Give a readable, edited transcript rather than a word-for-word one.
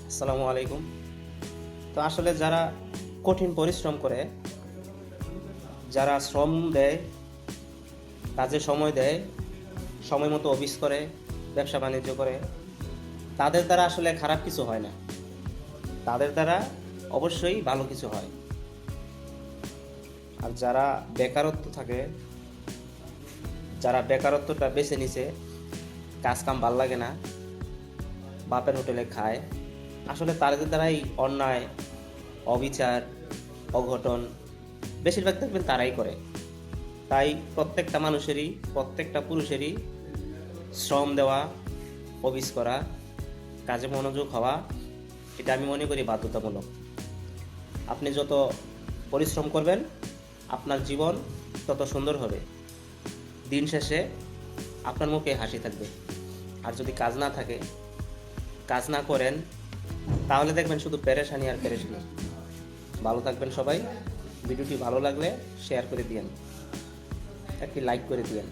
আসসালামু আলাইকুম। তো আসলে যারা কঠিন পরিশ্রম করে, যারা শ্রম দেয়, কাজে সময় দেয়, সময় মতো অফিস করে, ব্যবসা বাণিজ্য করে, তাদের দ্বারা আসলে খারাপ কিছু হয় না। তাদের দ্বারা অবশ্যই ভালো কিছু হয়। আর যারা বেকারত্ব থাকে, যারা বেকারত্বটা বেছে নিছে, কাজ কাম ভাল লাগে না, বাপের হোটেলে খায়, আসলে তাদের দ্বারাই অন্যায়, অবিচার, অঘটন বেশিরভাগ দেখবেন তারাই করে। তাই প্রত্যেকটা মানুষেরই, প্রত্যেকটা পুরুষেরই শ্রম দেওয়া, অফিস করা, কাজে মনোযোগ হওয়া, এটা আমি মনে করি বাধ্যতামূলক। আপনি যত পরিশ্রম করবেন, আপনার জীবন তত সুন্দর হবে। দিন শেষে আপনার মুখে হাসি থাকবে। আর যদি কাজ না থাকে, কাজ না করেন, তাহলে দেখবেন শুধু পেরেশানি আর পেরেশানি। ভালো থাকবেন সবাই। ভিডিওটি ভালো লাগলে শেয়ার করে দিয়েন, একটি লাইক করে দিয়েন।